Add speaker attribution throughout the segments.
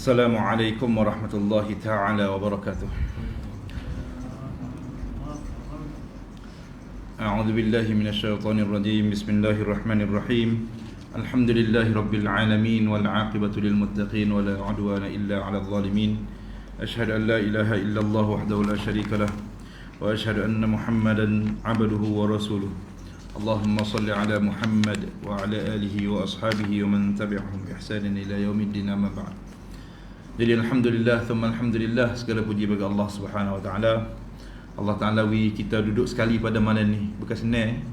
Speaker 1: Assalamualaikum warahmatullahi ta'ala wabarakatuh. A'udzu billahi minasyaitonir rajim. Bismillahirrahmanirrahim. Alhamdulillahi rabbil alamin wal 'aqibatu lil muttaqin wala 'udwana illa 'alal zalimin. Asyhadu an la ilaha illallah wahdahu la syarika lah wa asyhadu anna Muhammadan 'abduhu wa rasuluh. Allahumma salli ala Muhammad wa ala alihi wa ashabihi wa man tabi'ahum bi ihsanin ila yaumiddin, amma ba'd. Jadi alhamdulillah, thumma alhamdulillah, segala puji bagi Allah Subhanahu wa taala. Allah Taala kita duduk sekali pada malam ni. Bukan senang.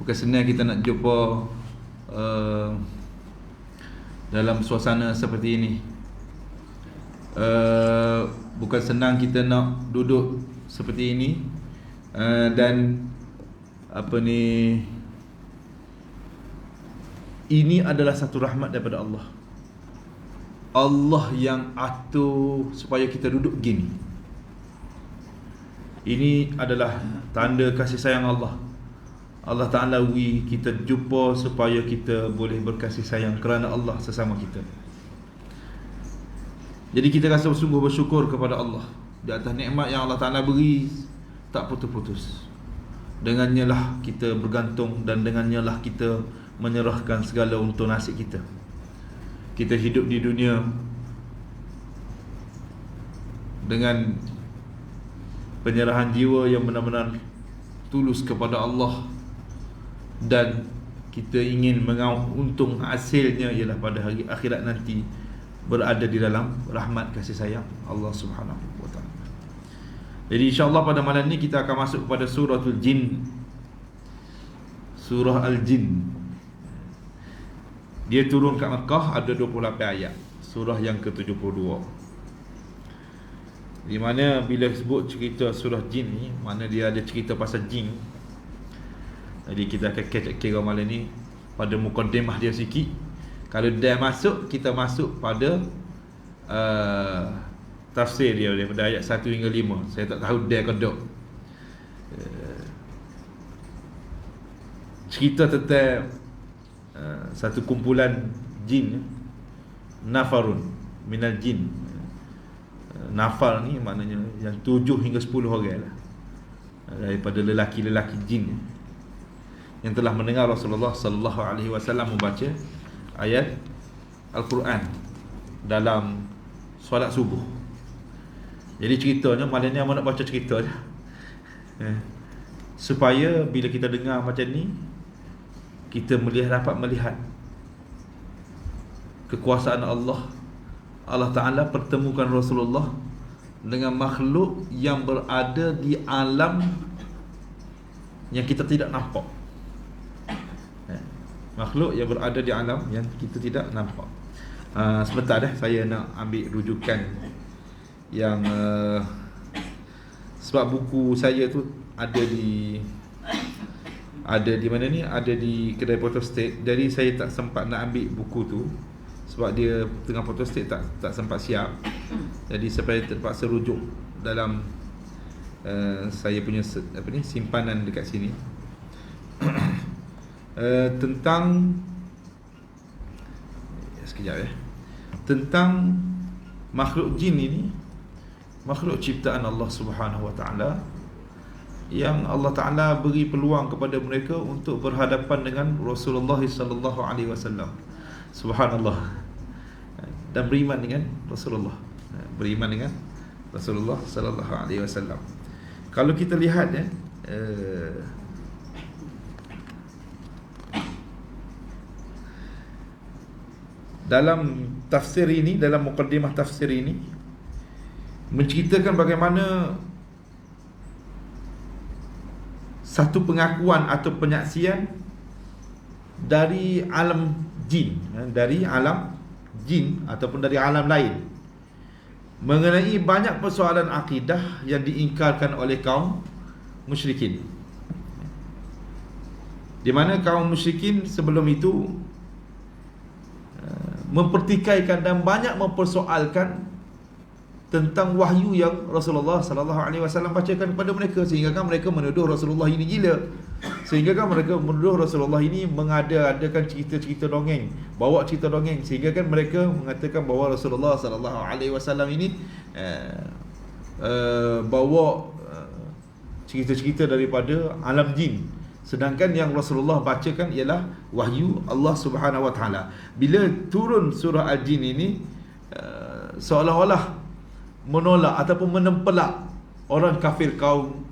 Speaker 1: Bukan senang kita nak jumpa dalam suasana seperti ini. Bukan senang kita nak duduk seperti ini, dan ini adalah satu rahmat daripada Allah. Allah yang atur supaya kita duduk gini. Ini adalah tanda kasih sayang Allah. Allah Ta'ala kita jumpa supaya kita boleh berkasih sayang kerana Allah sesama kita. Jadi kita rasa sungguh bersyukur kepada Allah di atas nikmat yang Allah Ta'ala beri tak putus-putus. Dengannya lah kita bergantung, dan dengannya lah kita menyerahkan segala untuk nasib kita. Kita hidup di dunia dengan penyerahan jiwa yang benar-benar tulus kepada Allah, dan kita ingin untung hasilnya ialah pada hari akhirat nanti berada di dalam rahmat kasih sayang Allah Subhanahu wa taala. Jadi insya-Allah pada malam ni kita akan masuk kepada suratul Jin. Surah Al-Jin. Dia turun kat Makkah, ada 28 ayat. Surah yang ke-72. Di mana bila sebut cerita surah Jin ni, mana dia ada cerita pasal jin. Jadi kita akan kira malam ni pada mukadimah dia sikit. Kalau dah masuk, kita masuk pada tafsir dia daripada ayat 1 hingga 5. Saya tak tahu dah ke tak. Cerita tentang satu kumpulan jin, nafarun minal jin. Nafar ni maknanya yang 7 hingga 10 orang lah, daripada lelaki-lelaki jin yang telah mendengar Rasulullah sallallahu alaihi wasallam membaca ayat Al-Quran dalam solat subuh. Jadi ceritanya malam ni nak baca cerita je, supaya bila kita dengar macam ni, kita dapat melihat kekuasaan Allah. Allah Ta'ala pertemukan Rasulullah dengan makhluk yang berada di alam yang kita tidak nampak. Makhluk yang berada di alam yang kita tidak nampak. Sebentar saya nak ambil rujukan yang sebab buku saya tu ada di mana ni, ada di kedai photostat. Jadi saya tak sempat nak ambil buku tu sebab dia tengah photostat, tak sempat siap. Jadi saya terpaksa rujuk dalam saya punya simpanan dekat sini. Tentang sekejap tentang makhluk jin ini, makhluk ciptaan Allah Subhanahu wa taala, yang Allah Ta'ala beri peluang kepada mereka untuk berhadapan dengan Rasulullah sallallahu alaihi wasallam. Subhanallah. Dan beriman dengan Rasulullah. Beriman dengan Rasulullah sallallahu alaihi wasallam. Kalau kita lihat dalam tafsir ini, dalam muqaddimah tafsir ini menceritakan bagaimana satu pengakuan atau penyaksian dari alam jin, dari alam jin ataupun dari alam lain, mengenai banyak persoalan akidah yang diingkarkan oleh kaum musyrikin. Di mana kaum musyrikin sebelum itu mempertikaikan dan banyak mempersoalkan tentang wahyu yang Rasulullah sallallahu alaihi wasallam bacakan kepada mereka, sehingga kan mereka menuduh Rasulullah ini gila. Sehingga kan mereka menuduh Rasulullah ini mengadakan cerita-cerita dongeng, bawa cerita dongeng, sehingga kan mereka mengatakan bahawa Rasulullah sallallahu alaihi wasallam ini bawa cerita-cerita daripada alam jin, sedangkan yang Rasulullah bacakan ialah wahyu Allah Subhanahu wa taala. Bila turun surah Al-Jin ini, seolah-olah menolak ataupun menempelak orang kafir kaum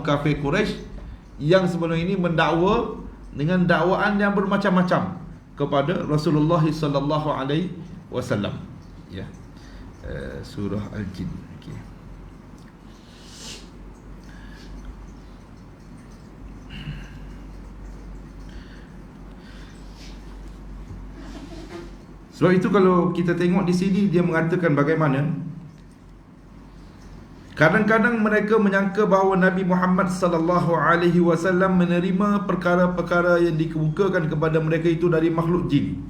Speaker 1: kafir Quraisy yang sebelum ini mendakwa dengan dakwaan yang bermacam-macam kepada Rasulullah sallallahu alaihi wasallam. Ya. Surah Al-Jin. Okey. Sebab itu kalau kita tengok di sini, dia mengatakan bagaimana kadang-kadang mereka menyangka bahawa Nabi Muhammad sallallahu alaihi wasallam menerima perkara-perkara yang dikemukakan kepada mereka itu dari makhluk jin.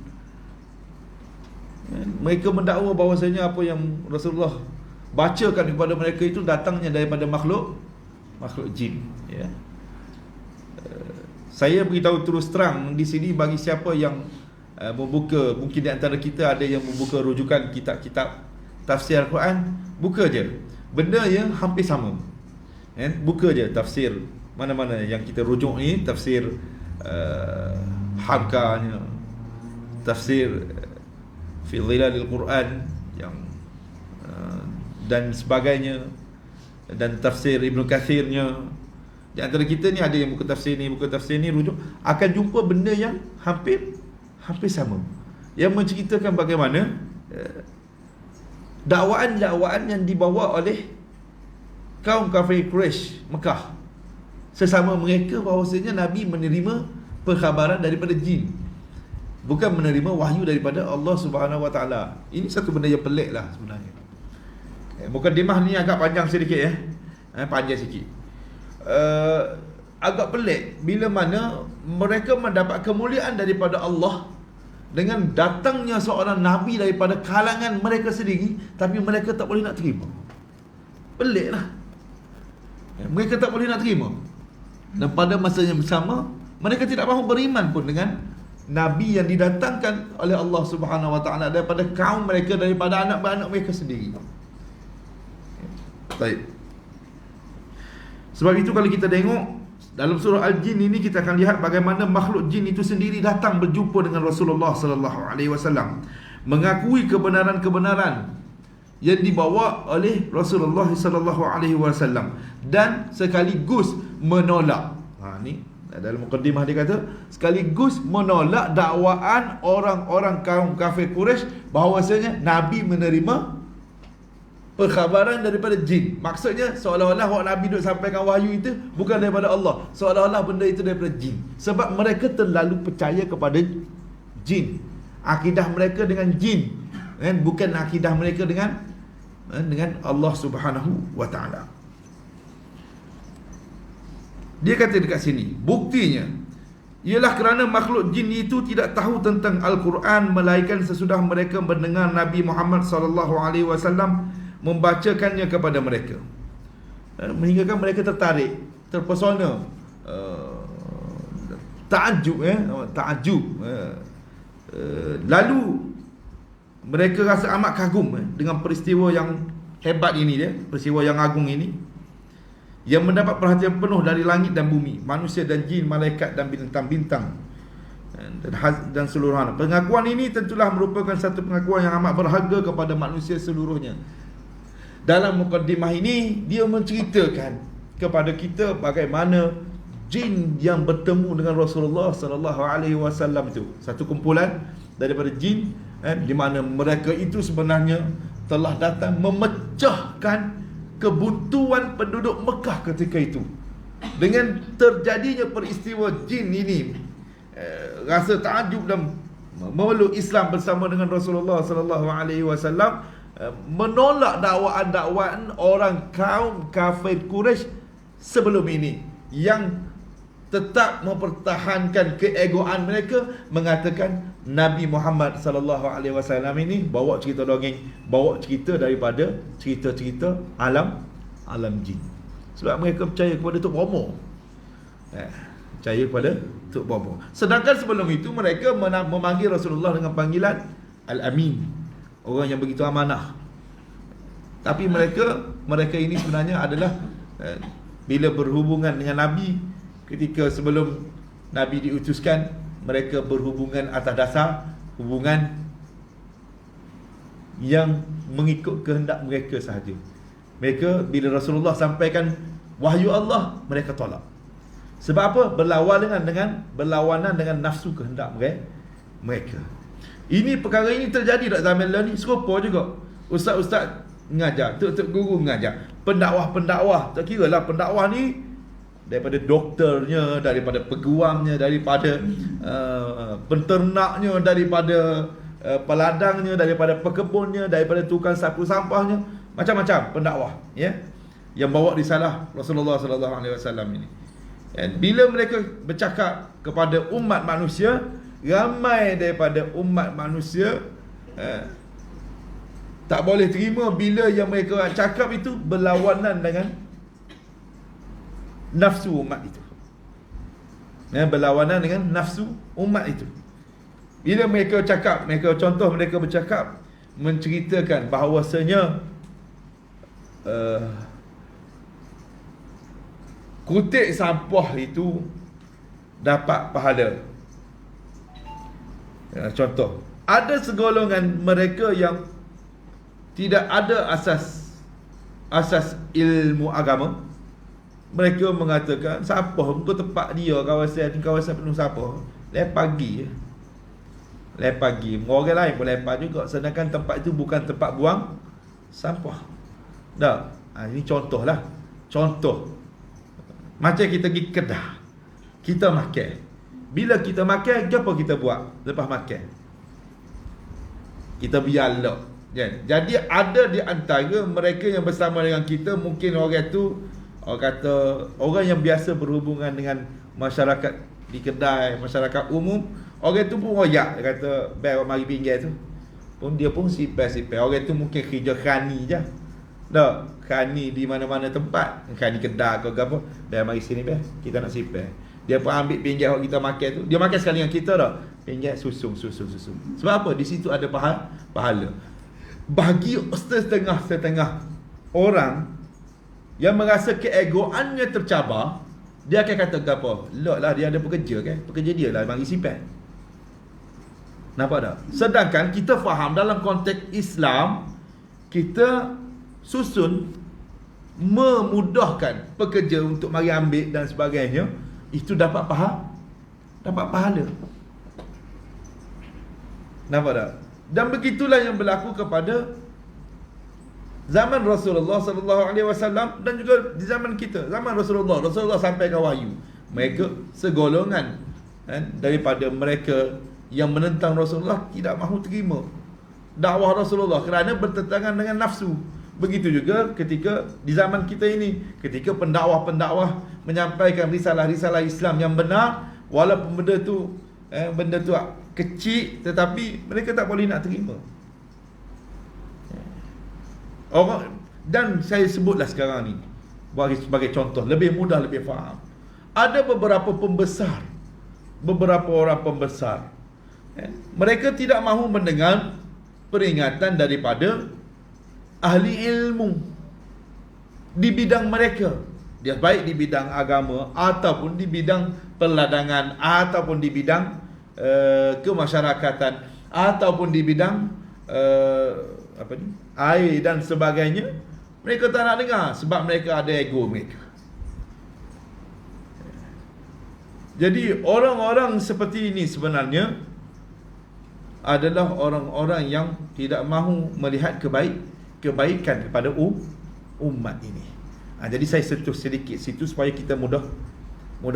Speaker 1: Mereka mendakwa bahawasanya apa yang Rasulullah bacakan kepada mereka itu datangnya daripada makhluk jin. Ya. Saya beritahu terus terang di sini, bagi siapa yang membuka, mungkin di antara kita ada yang membuka rujukan kitab-kitab tafsir Al-Quran, buka je, benda yang hampir sama. Buka je tafsir mana-mana yang kita rujuk ni, tafsir Hamkanya, tafsir fi Dhilalil Quran yang dan sebagainya, dan tafsir Ibn Kathirnya. Di antara kita ni ada yang buka tafsir ni, rujuk, akan jumpa benda yang hampir sama, yang menceritakan bagaimana dakwaan-dakwaan yang dibawa oleh kaum kafir Quraisy Mekah, sesama mereka, bahawasanya Nabi menerima perkhabaran daripada jin, bukan menerima wahyu daripada Allah Subhanahu wa taala. Ini satu benda yang pelik lah sebenarnya. Mukadimah ni agak panjang sedikit, panjang sikit. Agak pelik bila mana mereka mendapat kemuliaan daripada Allah dengan datangnya seorang Nabi daripada kalangan mereka sendiri, tapi mereka tak boleh nak terima. Pelik lah. Mereka tak boleh nak terima. Dan pada masa yang sama, mereka tidak mahu beriman pun dengan Nabi yang didatangkan oleh Allah Subhanahu wa taala daripada kaum mereka, daripada anak-anak mereka sendiri. Baik. Sebab itu kalau kita tengok dalam surah Al-Jin ini, kita akan lihat bagaimana makhluk jin itu sendiri datang berjumpa dengan Rasulullah sallallahu alaihi wasallam, mengakui kebenaran-kebenaran yang dibawa oleh Rasulullah sallallahu alaihi wasallam, dan sekaligus menolak. Ni dalam mukadimah dia kata, sekaligus menolak dakwaan orang-orang kaum kafir Quraisy bahawasanya Nabi menerima perkhabaran daripada jin. Maksudnya seolah-olah what Nabi duk sampaikan wahyu itu bukan daripada Allah, seolah-olah benda itu daripada jin. Sebab mereka terlalu percaya kepada jin. Akidah mereka dengan jin, bukan akidah mereka dengan Allah Subhanahu wa taala. Dia kata dekat sini, buktinya ialah kerana makhluk jin itu tidak tahu tentang Al-Quran melainkan sesudah mereka mendengar Nabi Muhammad sallallahu alaihi wasallam membacakannya kepada mereka, menghinggakan mereka tertarik, terpesona, takjub, lalu mereka rasa amat kagum dengan peristiwa yang hebat ini, peristiwa yang agung ini, yang mendapat perhatian penuh dari langit dan bumi, manusia dan jin, malaikat dan bintang-bintang, dan seluruhnya. Pengakuan ini tentulah merupakan satu pengakuan yang amat berharga kepada manusia seluruhnya. Dalam mukadimah ini, dia menceritakan kepada kita bagaimana jin yang bertemu dengan Rasulullah sallallahu alaihi wasallam itu, satu kumpulan daripada jin, di mana mereka itu sebenarnya telah datang memecahkan kebuntuan penduduk Mekah ketika itu. Dengan terjadinya peristiwa jin ini, rasa takjub dan memeluk Islam bersama dengan Rasulullah sallallahu alaihi wasallam, menolak dakwaan-dakwaan orang kaum kafir Quraisy sebelum ini yang tetap mempertahankan keegoan mereka, mengatakan Nabi Muhammad sallallahu alaihi wasallam ini bawa cerita dongeng, bawa cerita daripada cerita-cerita alam jin. Sebab mereka percaya kepada Tok Bromo. Percaya pada Tok Bobo. Sedangkan sebelum itu mereka memanggil Rasulullah dengan panggilan Al-Amin, orang yang begitu amanah. Tapi mereka ini sebenarnya adalah bila berhubungan dengan Nabi, ketika sebelum Nabi diutuskan, mereka berhubungan atas dasar hubungan yang mengikut kehendak mereka sahaja. Mereka bila Rasulullah sampaikan wahyu Allah, mereka tolak. Sebab apa? Berlawanan dengan nafsu kehendak mereka. Ini perkara ini terjadi tak zaman lalu ni, serupa juga. Ustaz-ustaz mengajar, tok-tok guru mengajar, pendakwah, tak kira lah pendakwah ni daripada doktornya, daripada peguamnya, daripada penternaknya, daripada peladangnya, daripada pekebunnya, daripada tukang sapu sampahnya, macam-macam pendakwah, ya, yang bawa risalah Rasulullah sallallahu alaihi wasallam ini. Dan bila mereka bercakap kepada umat manusia, ramai daripada umat manusia tak boleh terima bila yang mereka cakap itu berlawanan dengan nafsu umat itu. Berlawanan dengan nafsu umat itu. Bila mereka cakap, mereka bercakap menceritakan bahawasanya kutik sampah itu dapat pahala. Contoh, ada segolongan mereka yang tidak ada asas ilmu agama. Mereka mengatakan sampah muka tempat dia, kawasan penuh sampah, lepas pagi orang lain pun lepas juga, sedangkan tempat itu bukan tempat buang sampah. Dah, ini contoh macam kita pergi kedah, kita makan. Bila kita makan, apa kita buat lepas makan? Kita biarlah. Jadi ada di antara mereka yang bersama dengan kita, mungkin orang tu, orang kata orang yang biasa berhubungan dengan masyarakat di kedai, masyarakat umum, orang tu pun royak, dia kata bayar mari pinggir tu pun dia pun sipir. Orang tu mungkin kerja khani je. Dah, khani di mana-mana tempat, khani kedai ke apa, bayar mari sini bayar, kita nak sipir. Dia pun ambil pinggir orang kita makan tu, dia makan sekali dengan kita dah, pinggir susung. Sebab apa? Di situ ada pahala. Bagi setengah orang yang merasa keegoannya tercabar, dia akan kata apa? Lok lah, dia ada pekerja kan? Pekerja dia lah bagi sipir. Nampak tak? Sedangkan kita faham dalam konteks Islam, kita susun memudahkan pekerja untuk mari ambil dan sebagainya, itu dapat pahala. Nampak tak? Dan begitulah yang berlaku kepada zaman Rasulullah sallallahu alaihi wasallam dan juga di zaman kita. Zaman Rasulullah sampaikan wahyu. Mereka segolongan daripada mereka yang menentang Rasulullah tidak mahu terima dakwah Rasulullah kerana bertentangan dengan nafsu. Begitu juga ketika di zaman kita ini, ketika pendakwah-pendakwah menyampaikan risalah-risalah Islam yang benar, walaupun benda tu kecil, tetapi mereka tak boleh nak terima. Dan saya sebutlah sekarang ni sebagai contoh, lebih mudah, lebih faham. Ada beberapa orang pembesar, mereka tidak mahu mendengar peringatan daripada ahli ilmu di bidang mereka. Dia baik di bidang agama, ataupun di bidang peladangan, ataupun di bidang kemasyarakatan, ataupun di bidang air dan sebagainya. Mereka tak nak dengar sebab mereka ada ego mereka. Jadi orang-orang seperti ini sebenarnya adalah orang-orang yang tidak mahu melihat kebaikan kepada umat ini. Jadi saya sentuh sedikit situ supaya kita mudah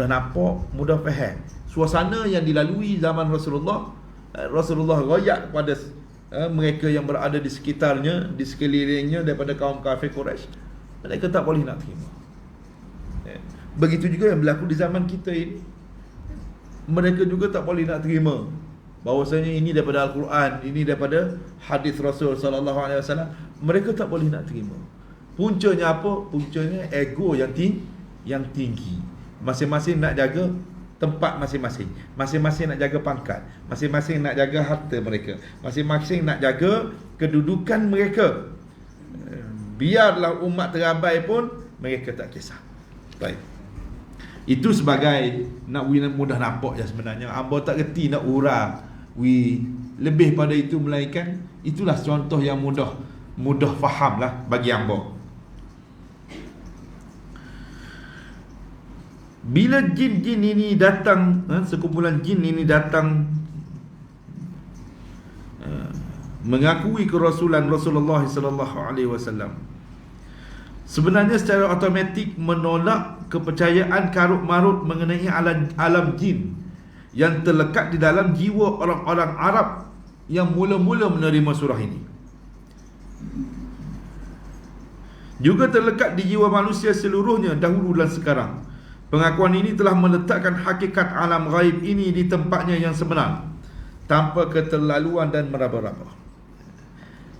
Speaker 1: nampak, mudah faham suasana yang dilalui zaman Rasulullah. Rasulullah royak kepada mereka yang berada di sekitarnya, di sekelilingnya daripada kaum kafir Quraisy. Mereka tak boleh nak terima. Begitu juga yang berlaku di zaman kita ini. Mereka juga tak boleh nak terima bahawasanya ini daripada Al-Quran, ini daripada hadis Rasul sallallahu alaihi wasallam. Mereka tak boleh nak terima. Puncanya apa? Puncanya ego yang tinggi.
Speaker 2: Masing-masing nak jaga tempat masing-masing. Masing-masing nak jaga pangkat. Masing-masing nak jaga harta mereka. Masing-masing nak jaga kedudukan mereka. Biarlah umat terabai pun mereka tak kisah. Baik. Itu sebagai nak mudah nampak je sebenarnya. Hamba tak reti nak urang lebih pada itu, melainkan itulah contoh yang mudah faham lah bagi hamba. Bila jin-jin ini datang, sekumpulan jin ini datang mengakui kerasulan Rasulullah sallallahu alaihi wasallam, sebenarnya secara automatik menolak kepercayaan karut marut mengenai alam jin yang terlekat di dalam jiwa orang-orang Arab yang mula-mula menerima surah ini. Juga terlekat di jiwa manusia seluruhnya dahulu dan sekarang. Pengakuan ini telah meletakkan hakikat alam ghaib ini di tempatnya yang sebenar, tanpa keterlaluan dan meraba-raba.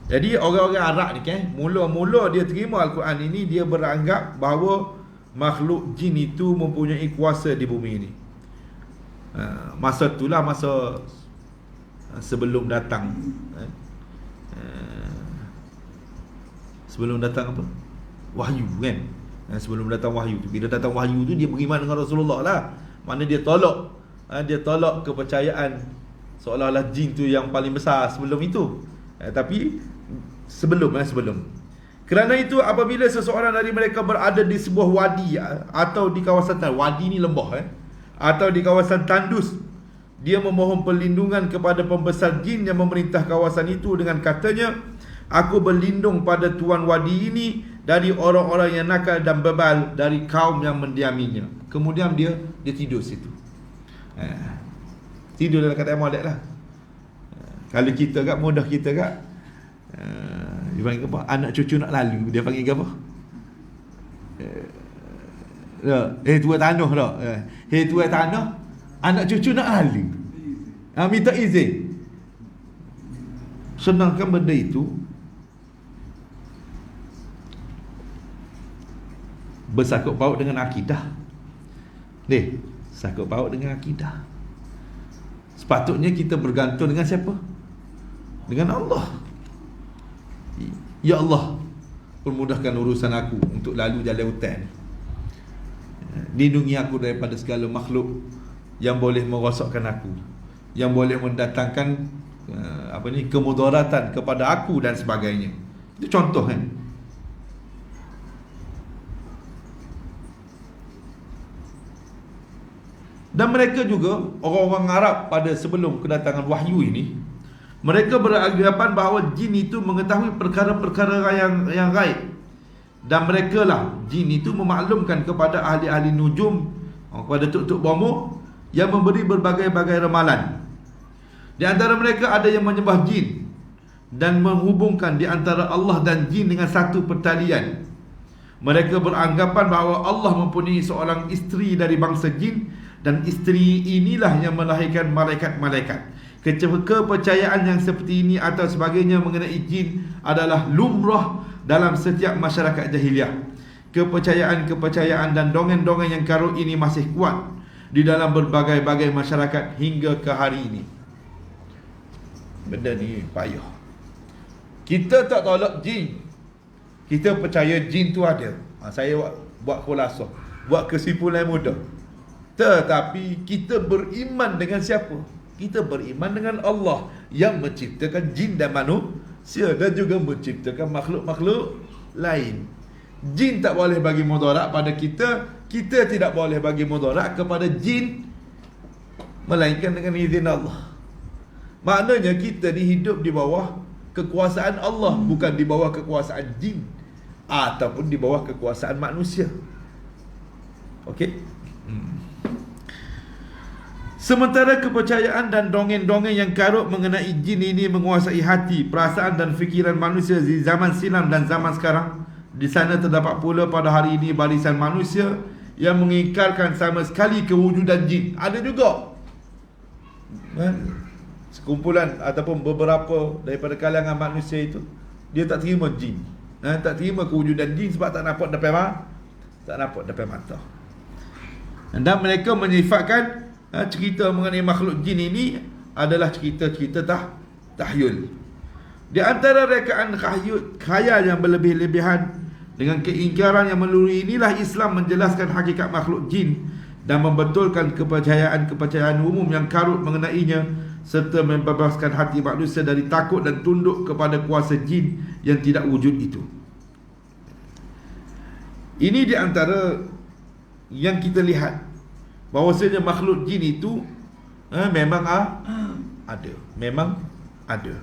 Speaker 2: Jadi orang-orang Arab ni mula-mula dia terima Al-Quran ini, dia beranggap bahawa makhluk jin itu mempunyai kuasa di bumi ini. Masa itulah masa sebelum datang sebelum datang apa? Wahyu kan? Sebelum datang wahyu tu, bila datang wahyu tu dia beriman dengan Rasulullah lah. Mana dia tolak kepercayaan seolah-olah jin tu yang paling besar sebelum itu. Tapi sebelum. Kerana itu apabila seseorang dari mereka berada di sebuah wadi atau di kawasan wadi ni lembah atau di kawasan tandus, dia memohon perlindungan kepada pembesar jin yang memerintah kawasan itu dengan katanya, aku berlindung pada tuan wadi ini dari orang-orang yang nakal dan bebal dari kaum yang mendiaminya. Kemudian dia tidur situ. Tidur dalam kata molek lah. Kalau kita kat, mudah kita kat, dia panggil apa? Anak cucu nak lalu. Dia panggil apa? Tuan tanah dah. Tuan tanah, anak cucu nak lalu. Minta izin. Senangkan benda itu bersangkut paut dengan akidah. Sangkut paut dengan akidah. Sepatutnya kita bergantung dengan siapa? Dengan Allah. Ya Allah, permudahkan urusan aku untuk lalu jalan hutan. Lindungi aku daripada segala makhluk yang boleh merosakkan aku, yang boleh mendatangkan kemudaratan kepada aku dan sebagainya. Itu contoh kan. Dan mereka juga, orang-orang Arab pada sebelum kedatangan wahyu ini, mereka beranggapan bahawa jin itu mengetahui perkara-perkara yang gaib. Dan mereka lah, jin itu memaklumkan kepada ahli-ahli nujum, kepada tuk-tuk bomo, yang memberi berbagai-bagai ramalan. Di antara mereka ada yang menyembah jin dan menghubungkan di antara Allah dan jin dengan satu pertalian. Mereka beranggapan bahawa Allah mempunyai seorang isteri dari bangsa jin, dan isteri inilah yang melahirkan malaikat-malaikat. Kepercayaan yang seperti ini atau sebagainya mengenai jin adalah lumrah dalam setiap masyarakat jahiliah. Kepercayaan-kepercayaan dan dongeng-dongeng yang karut ini masih kuat di dalam berbagai-bagai masyarakat hingga ke hari ini. Benda ni payah. Kita tak tolak jin, kita percaya jin tu ada. Saya buat khulasah, buat kesimpulan mudah. Tetapi kita beriman dengan siapa? Kita beriman dengan Allah yang menciptakan jin dan manusia, dan juga menciptakan makhluk-makhluk lain. Jin tak boleh bagi mudarat pada kita, kita tidak boleh bagi mudarat kepada jin, melainkan dengan izin Allah. Maknanya kita hidup di bawah kekuasaan Allah, bukan di bawah kekuasaan jin ataupun di bawah kekuasaan manusia. Okey? Sementara kepercayaan dan dongeng-dongeng yang karut mengenai jin ini menguasai hati, perasaan dan fikiran manusia di zaman silam dan zaman sekarang, di sana terdapat pula pada hari ini barisan manusia yang mengikarkan sama sekali kewujudan jin. Ada juga sekumpulan ataupun beberapa daripada kalangan manusia itu, dia tak terima jin, tak terima kewujudan jin sebab tak nampak depan mata. Dan mereka menyifatkan cerita mengenai makhluk jin ini adalah cerita-cerita tahyul. Di antara rekaan khayal yang berlebih-lebihan dengan keingkaran yang melulu inilah Islam menjelaskan hakikat makhluk jin dan membetulkan kepercayaan umum yang karut mengenainya, serta membebaskan hati manusia dari takut dan tunduk kepada kuasa jin yang tidak wujud itu. Ini di antara yang kita lihat, bahawasanya makhluk jin itu memang ada. Memang ada.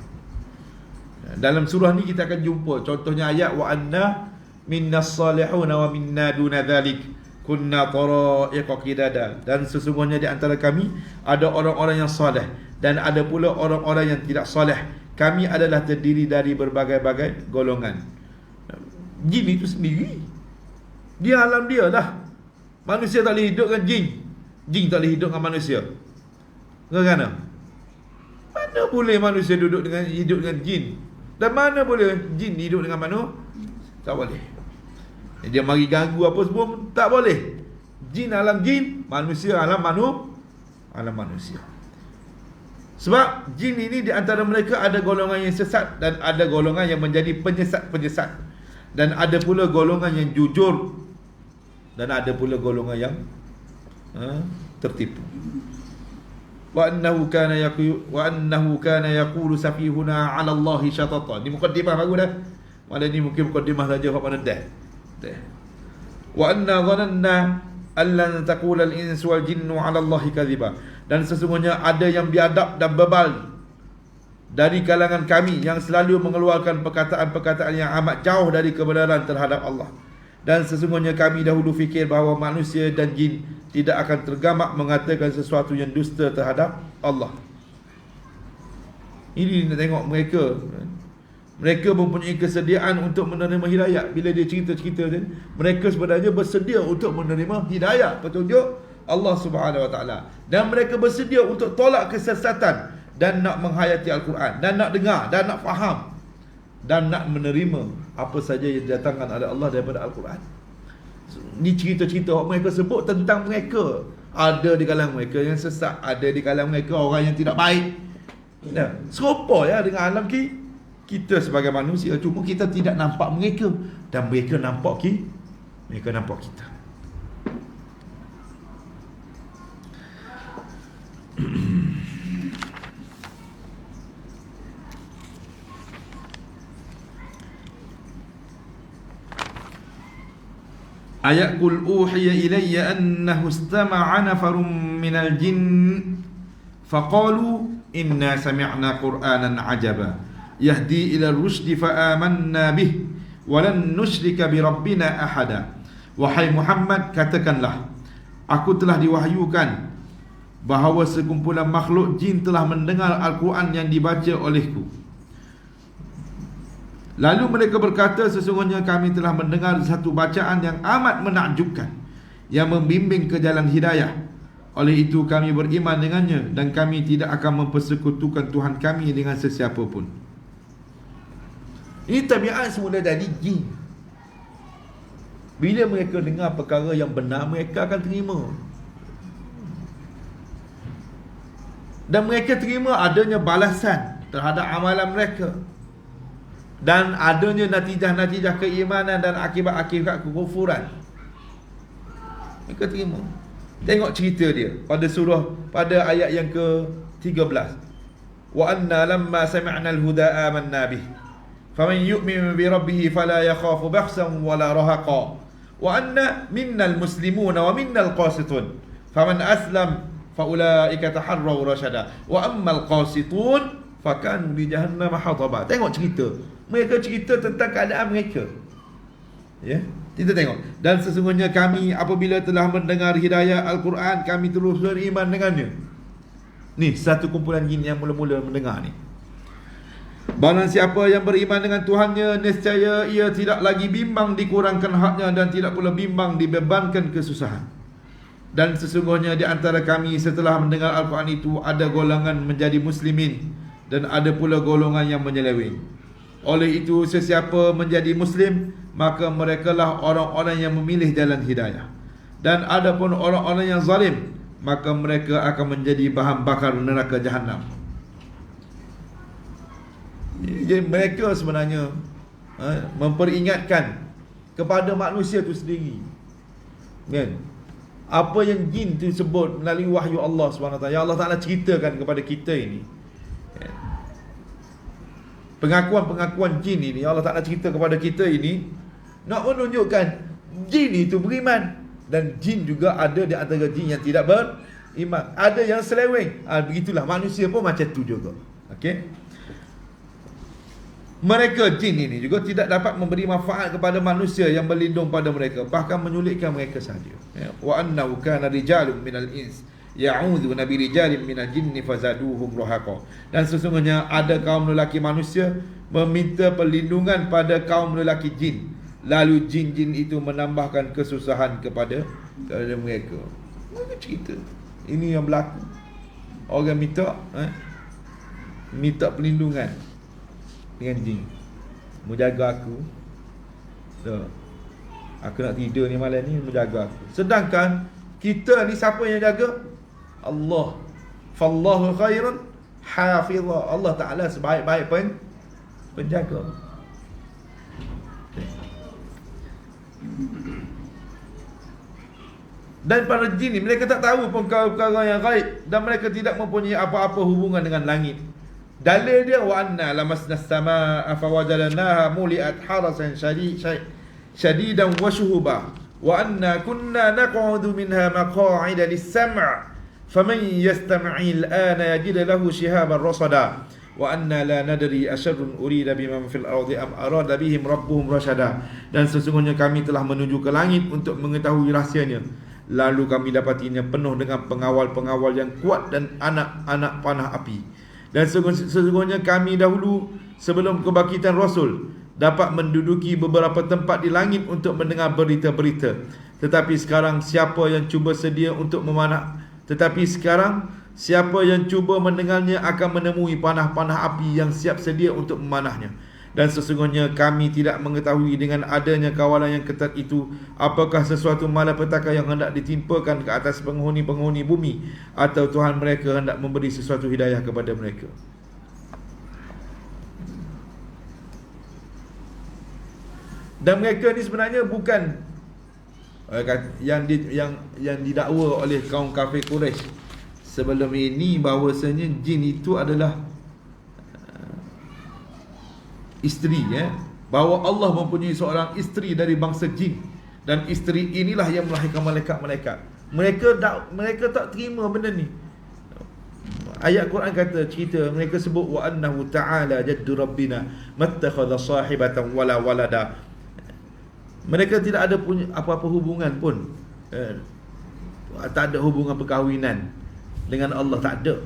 Speaker 2: Dalam surah ni kita akan jumpa contohnya ayat wa anna minnas salihuna wa minna duna dhalik kunna tara'iqa qidada. Dan sesungguhnya di antara kami ada orang-orang yang soleh dan ada pula orang-orang yang tidak soleh. Kami adalah terdiri dari berbagai-bagai golongan. Jin itu sendiri, dia alam dia lah. Manusia tak boleh hidup dengan jin, jin tak boleh hidup dengan manusia. Kerana mana boleh manusia hidup dengan jin, dan mana boleh jin hidup dengan manusia? Tak boleh. Dia mari ganggu apa semua tak boleh. Jin alam jin, manusia alam manusia. Sebab jin ini di antara mereka ada golongan yang sesat dan ada golongan yang menjadi penyesat-penyesat, dan ada pula golongan yang jujur dan ada pula golongan yang tertipu. Wa annahu kana yaqulu safihuna 'ala Allahi syatata. Ni mukaddimah baru dah. Malah ni mungkin mukaddimah saja hak mana dah. Wa anna dhananna allan taqula al-insu wal jinnu 'ala Allahi kadhiba. Dan sesungguhnya ada yang biadab dan bebal dari kalangan kami yang selalu mengeluarkan perkataan-perkataan yang amat jauh dari kebenaran terhadap Allah. Dan sesungguhnya kami dahulu fikir bahawa manusia dan jin tidak akan tergamak mengatakan sesuatu yang dusta terhadap Allah. Ini nak tengok mereka mempunyai kesediaan untuk menerima hidayah. Bila dia cerita-cerita dia, mereka sebenarnya bersedia untuk menerima hidayah, petunjuk Allah Subhanahu Wa Taala, dan mereka bersedia untuk tolak kesesatan dan nak menghayati Al-Quran, dan nak dengar, dan nak faham, dan nak menerima apa saja yang didatangkan oleh Allah daripada Al-Quran. Ni cerita-cerita mereka sebut tentang mereka. Ada di kalangan mereka yang sesat, ada di kalangan mereka orang yang tidak baik. Serupa ya dengan alam kita sebagai manusia, cuma kita tidak nampak mereka dan mereka nampak kita. Ayat qul uhiya ilayya annahu istama'a nafarun minal jinn faqalu inna sami'na qur'anan ajaba yahdi ila ar-rusydi fa amanna bih wa lan nusyrika bi rabbina ahada. Wahai Muhammad, katakanlah, aku telah diwahyukan bahawa sekumpulan makhluk jin telah mendengar Al-Quran yang dibaca olehku. Lalu mereka berkata, sesungguhnya kami telah mendengar satu bacaan yang amat menakjubkan, yang membimbing ke jalan hidayah. Oleh itu kami beriman dengannya, dan kami tidak akan mempersekutukan Tuhan kami dengan sesiapa pun. Ini tabiat semula dari jin. Bila mereka dengar perkara yang benar, mereka akan terima. Dan mereka terima adanya balasan terhadap amalan mereka, dan adanya natijah-natijah keimanan dan akibat-akibat kekufuran. Mereka terima. Tengok cerita dia pada ayat yang ke-13. Wa anna lamma sami'na al-huda amanna bih faman yu'min bi rabbih fala yakhafu bakhsan wala rahaqa wa anna minnal muslimuna wa minnal qasitun faman aslam faulaika taharraw rasyada wa ammal qasitun fakanu li jahannam hataba. Tengok cerita. Mereka cerita tentang keadaan mereka. Ya, kita tengok. Dan sesungguhnya kami apabila telah mendengar hidayah Al-Quran, kami terus beriman dengannya. Ni satu kumpulan jin yang mula-mula mendengar ni. Barang siapa yang beriman dengan Tuhannya, nescaya ia tidak lagi bimbang dikurangkan haknya dan tidak pula bimbang dibebankan kesusahan. Dan sesungguhnya di antara kami setelah mendengar Al-Quran itu ada golongan menjadi muslimin dan ada pula golongan yang menyeleweng. Oleh itu sesiapa menjadi muslim, maka merekalah orang-orang yang memilih jalan hidayah. Dan ada pun orang-orang yang zalim, maka mereka akan menjadi bahan bakar neraka Jahannam. Jadi mereka sebenarnya memperingatkan kepada manusia itu sendiri, kan? Apa yang jin itu sebut melalui wahyu Allah SWT, yang Allah Ta'ala ceritakan kepada kita ini, pengakuan-pengakuan jin ini, Allah Ta'ala cerita kepada kita ini nak menunjukkan jin itu beriman. Dan jin juga ada di antara jin yang tidak beriman, ada yang seleweng. Begitulah manusia pun macam tu juga. Okey. Mereka jin ini juga tidak dapat memberi manfaat kepada manusia yang berlindung pada mereka, bahkan menyulitkan mereka saja. Wa annahu kana rijalun minal ins ya'udzu bi rijalin minal jinni fazaduhum rahaqa. Dan sesungguhnya ada kaum lelaki manusia meminta perlindungan pada kaum lelaki jin, lalu jin-jin itu menambahkan kesusahan kepada mereka. Mereka cerita ini yang berlaku. Orang minta perlindungan dengan jin, menjaga aku. Aku nak tidur ni malam ni, menjaga aku. Sedangkan kita ni siapa yang jaga? Allah. Fallahu khairun hafizah. Allah Ta'ala sebaik-baik penjaga. Dan para jin ni, mereka tak tahu pun perkara yang gaib, dan mereka tidak mempunyai apa-apa hubungan dengan langit. Dalil dia, wa anna lamasna as-samaa fawajadnaha muliat harasan shadidan wa shuhuba wa anna kunna naq'udu minha maq'ida lis-sam' faman yastami' al-ana yajid lahu shihaban rasada wa anna la nadri asharrun urida biman fil ardi am arada bihim rabbuhum rasyada. Dan sesungguhnya kami telah menuju ke langit untuk mengetahui rahsianya, lalu kami dapatinya penuh dengan pengawal-pengawal yang kuat dan anak-anak panah api. Dan sesungguhnya kami dahulu sebelum kebangkitan Rasul dapat menduduki beberapa tempat di langit untuk mendengar berita-berita. Tetapi sekarang siapa yang cuba mendengarnya akan menemui panah-panah api yang siap sedia untuk memanahnya. Dan sesungguhnya kami tidak mengetahui dengan adanya kawalan yang ketat itu, apakah sesuatu malapetaka yang hendak ditimpakan ke atas penghuni-penghuni bumi, atau Tuhan mereka hendak memberi sesuatu hidayah kepada mereka. Dan mereka ni sebenarnya bukan yang didakwa oleh kaum kafir Quraisy sebelum ini, bahawasanya jin itu adalah isteri, bahawa Allah mempunyai seorang isteri dari bangsa jin, dan isteri inilah yang melahirkan malaikat-malaikat. Mereka tak terima benda ni. Ayat Quran kata, cerita mereka sebut wa annahu ta'ala jaddu rabbina mattakhadha sahibatan wala walada. Mereka tidak ada punya apa-apa hubungan pun, tak ada hubungan perkahwinan dengan Allah, tak ada.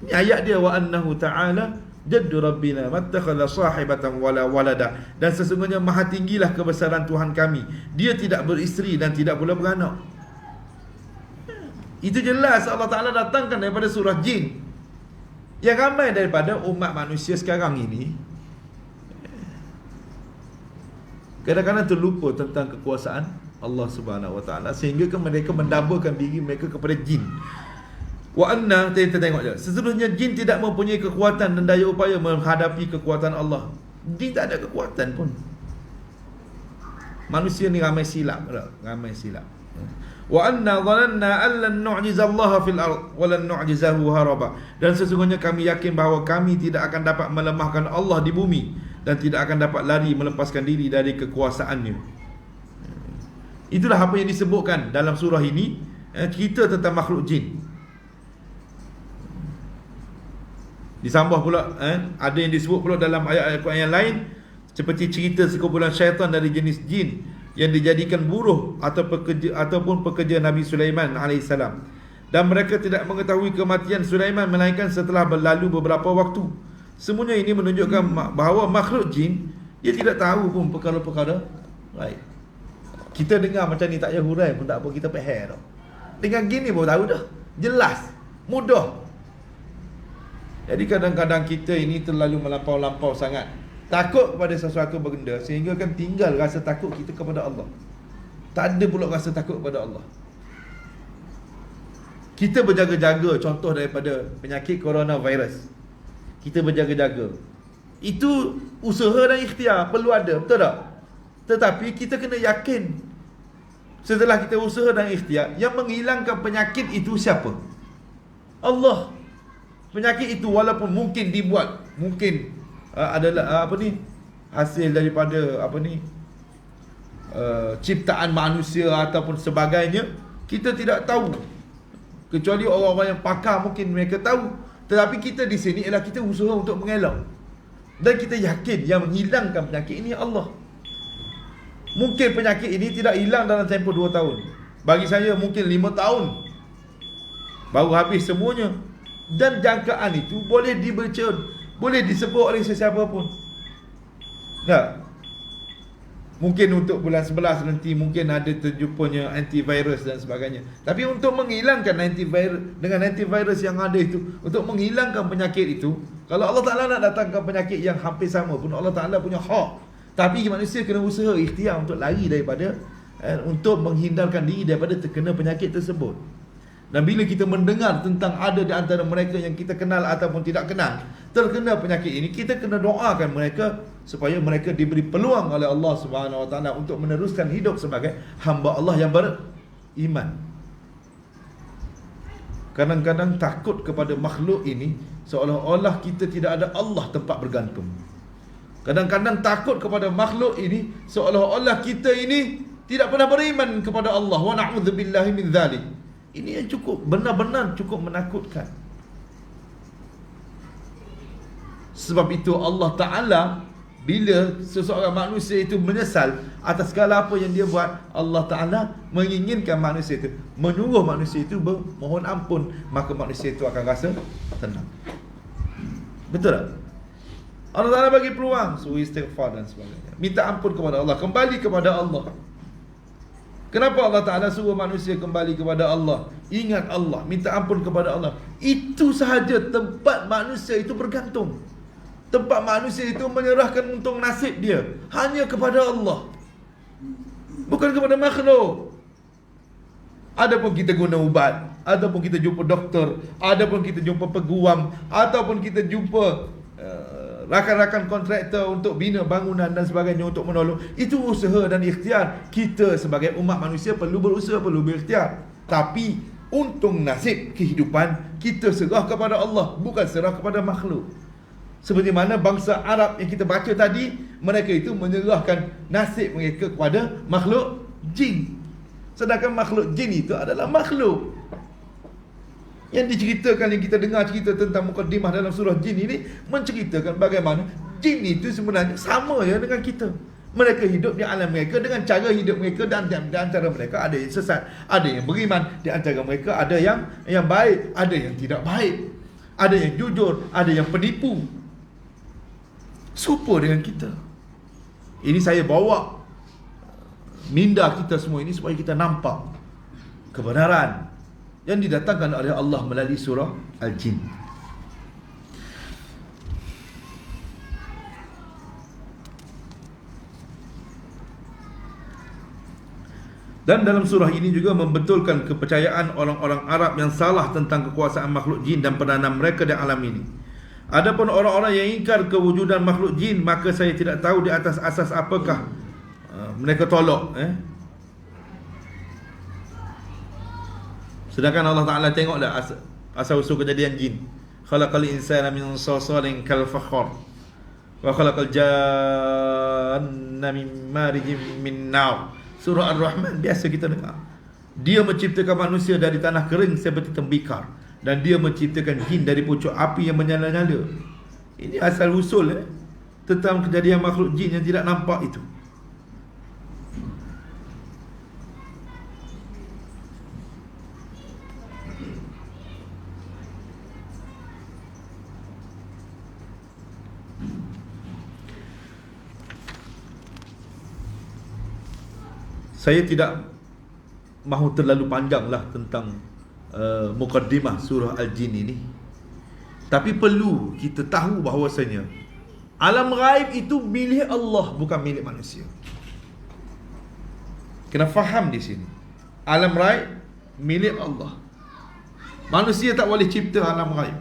Speaker 2: Ini ayat dia, wa annahu ta'ala jaddu rabbina mattakhadha sahibatan wala walada. Dan sesungguhnya maha tinggilah kebesaran Tuhan kami, dia tidak beristeri dan tidak pula beranak. Itu jelas Allah Ta'ala datangkan daripada surah jin. Yang ramai daripada umat manusia sekarang ini kadang-kadang terlupa tentang kekuasaan Allah Subhanahu Wa Ta'ala, sehingga mereka mendambakan diri mereka kepada jin. Wa anna, kita tengok je, sesungguhnya jin tidak mempunyai kekuatan dan daya upaya menghadapi kekuatan Allah. Jin tak ada kekuatan pun. Manusia ni ramai silap. Wa anna dhananna an lan nu'jizallaha fil ard wa lan nu'jizahu haraba. Dan sesungguhnya kami yakin bahawa kami tidak akan dapat melemahkan Allah di bumi, dan tidak akan dapat lari melepaskan diri dari kekuasaannya. Itulah apa yang disebutkan dalam surah ini, cerita tentang makhluk jin. Disambah pula, ada yang disebut pula dalam ayat-ayat Quran yang lain, seperti cerita sekumpulan syaitan dari jenis jin yang dijadikan buruh ataupun pekerja Nabi Sulaiman AS. Dan mereka tidak mengetahui kematian Sulaiman melainkan setelah berlalu beberapa waktu. Semuanya ini menunjukkan bahawa makhluk jin, dia tidak tahu pun perkara-perkara baik. Kita dengar macam ni tak payah hurai pun tak apa, kita faham dah. Dengan gini pun tahu dah, jelas, mudah. Jadi kadang-kadang kita ini terlalu melampau-lampau sangat, takut kepada sesuatu benda, sehingga kan tinggal rasa takut kita kepada Allah. Tak ada pula rasa takut kepada Allah. Kita berjaga-jaga, contoh daripada penyakit coronavirus. Kita berjaga-jaga. Itu usaha dan ikhtiar, perlu ada, betul tak? Tetapi kita kena yakin, setelah kita usaha dan ikhtiar, yang menghilangkan penyakit itu siapa? Allah. Penyakit itu walaupun mungkin dibuat, mungkin adalah hasil daripada ciptaan manusia ataupun sebagainya, kita tidak tahu. Kecuali orang-orang yang pakar mungkin mereka tahu. Tetapi kita di sini ialah kita usaha untuk mengelak. Dan kita yakin yang menghilangkan penyakit ini Allah. Mungkin penyakit ini tidak hilang dalam tempoh 2 tahun. Bagi saya mungkin 5 tahun baru habis semuanya. Dan jangkaan itu boleh dibaca, boleh disebut oleh sesiapa pun. Tak? Mungkin untuk bulan 11 nanti mungkin ada terjumpanya antivirus dan sebagainya. Tapi untuk menghilangkan antivirus, dengan antivirus yang ada itu, untuk menghilangkan penyakit itu, kalau Allah Ta'ala nak datangkan penyakit yang hampir sama pun, Allah Ta'ala punya hak. Tapi manusia kena usaha ikhtiar untuk lari daripada, untuk menghindarkan diri daripada terkena penyakit tersebut. Dan bila kita mendengar tentang ada di antara mereka yang kita kenal ataupun tidak kenal terkena penyakit ini, kita kena doakan mereka supaya mereka diberi peluang oleh Allah Subhanahu Wa Taala untuk meneruskan hidup sebagai hamba Allah yang beriman. Kadang-kadang takut kepada makhluk ini seolah-olah kita tidak ada Allah tempat bergantung. Kadang-kadang takut kepada makhluk ini seolah-olah kita ini tidak pernah beriman kepada Allah. Wa na'udzubillahi min dzalik. Ini yang cukup, benar-benar cukup menakutkan. Sebab itu Allah Ta'ala, bila seseorang manusia itu menyesal atas segala apa yang dia buat, Allah Ta'ala menginginkan manusia itu, menyuruh manusia itu bermohon ampun. Maka manusia itu akan rasa tenang. Betul tak? Allah Ta'ala bagi peluang, suruh istighfar dan sebagainya, minta ampun kepada Allah, kembali kepada Allah. Kenapa Allah Ta'ala suruh manusia kembali kepada Allah, ingat Allah, minta ampun kepada Allah? Itu sahaja tempat manusia itu bergantung. Tempat manusia itu menyerahkan untung nasib dia hanya kepada Allah, bukan kepada makhluk. Adapun kita guna ubat, adapun kita jumpa doktor, adapun kita jumpa peguam, ataupun kita jumpa rakan-rakan kontraktor untuk bina bangunan dan sebagainya untuk menolong, itu usaha dan ikhtiar. Kita sebagai umat manusia perlu berusaha, perlu berikhtiar. Tapi untung nasib kehidupan kita serah kepada Allah, bukan serah kepada makhluk. Seperti mana bangsa Arab yang kita baca tadi, mereka itu menyerahkan nasib mereka kepada makhluk jin. Sedangkan makhluk jin itu adalah makhluk yang diceritakan, yang kita dengar cerita tentang mukaddimah dalam surah jin ini, menceritakan bagaimana jin itu sebenarnya sama ya dengan kita. Mereka hidup di alam mereka dengan cara hidup mereka, dan di antara mereka ada yang sesat, ada yang beriman, di antara mereka ada yang baik, ada yang tidak baik, ada yang jujur, ada yang penipu. Serupa dengan kita. Ini saya bawa minda kita semua ini supaya kita nampak kebenaran yang didatangkan oleh Allah melalui surah Al-Jin. Dan dalam surah ini juga membetulkan kepercayaan orang-orang Arab yang salah tentang kekuasaan makhluk jin dan peranan mereka di alam ini. Adapun orang-orang yang ingkar kewujudan makhluk jin, maka saya tidak tahu di atas asas apakah mereka tolak. Sedangkan Allah Ta'ala tengoklah asal-usul kejadian jin. Khalaqal insana min salsalin kal fakhar wa khalaqal janna min marijin min nar. Surah Ar-Rahman biasa kita dengar. Dia menciptakan manusia dari tanah kering seperti tembikar, dan dia menciptakan jin dari pucuk api yang menyala-nyala. Ini asal-usul tentang kejadian makhluk jin yang tidak nampak itu. Saya tidak mahu terlalu panjanglah tentang mukaddimah surah Al-Jin ini. Tapi perlu kita tahu bahawasanya alam ghaib itu milik Allah, bukan milik manusia. Kena faham di sini. Alam ghaib milik Allah. Manusia tak boleh cipta alam ghaib.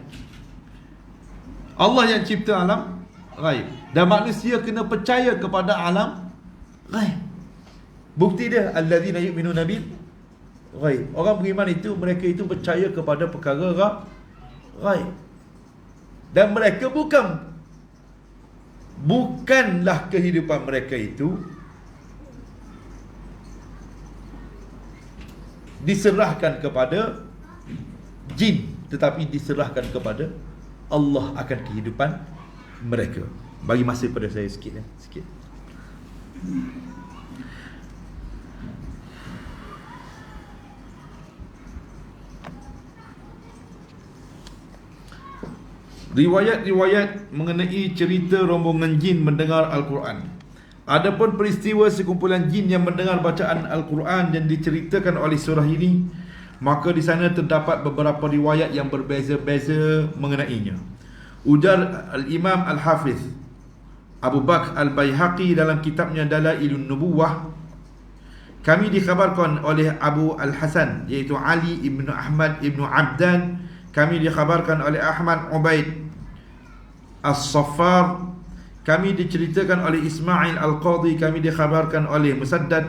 Speaker 2: Allah yang cipta alam ghaib. Dan manusia kena percaya kepada alam ghaib. Bukti dia allazina yu'minuna bil ghaib. Orang beriman itu, mereka itu percaya kepada perkara ghaib. Dan mereka bukanlah kehidupan mereka itu diserahkan kepada jin, tetapi diserahkan kepada Allah akan kehidupan mereka. Bagi masa pada saya sikit. Riwayat-riwayat mengenai cerita rombongan jin mendengar Al-Quran. Adapun peristiwa sekumpulan jin yang mendengar bacaan Al-Quran yang diceritakan oleh surah ini, maka di sana terdapat beberapa riwayat yang berbeza-beza mengenainya. Ujar Al-Imam Al-Hafiz Abu Bakr Al-Baihaqi dalam kitabnya Dalailun Nubuwah, kami dikhabarkan oleh Abu Al-Hasan, iaitu Ali ibn Ahmad ibn Abdan. Kami dikhabarkan oleh Ahmad Ubaid As-Saffar. Kami diceritakan oleh Ismail Al-Qadhi. Kami dikhabarkan oleh Musaddad.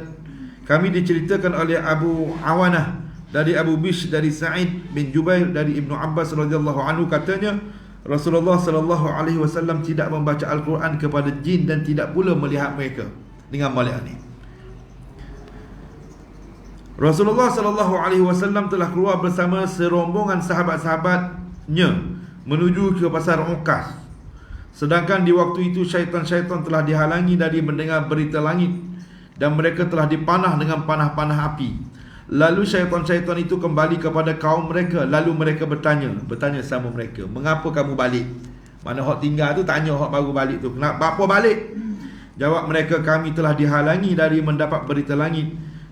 Speaker 2: Kami diceritakan oleh Abu Awanah dari Abu Bishr dari Sa'id bin Jubair dari Ibnu Abbas radhiyallahu anhu, katanya Rasulullah sallallahu alaihi wasallam tidak membaca Al-Quran kepada jin dan tidak pula melihat mereka dengan malaikat ini. Rasulullah sallallahu alaihi wasallam telah keluar bersama serombongan sahabat-sahabatnya menuju ke pasar Uqas. Sedangkan di waktu itu syaitan-syaitan telah dihalangi dari mendengar berita langit dan mereka telah dipanah dengan panah-panah api. Lalu syaitan-syaitan itu kembali kepada kaum mereka. Lalu mereka bertanya sama mereka, mengapa kamu balik? Mana hak tinggal tu tanya hak baru balik tu, kenapa apa balik? Jawab mereka, kami telah dihalangi dari mendapat berita langit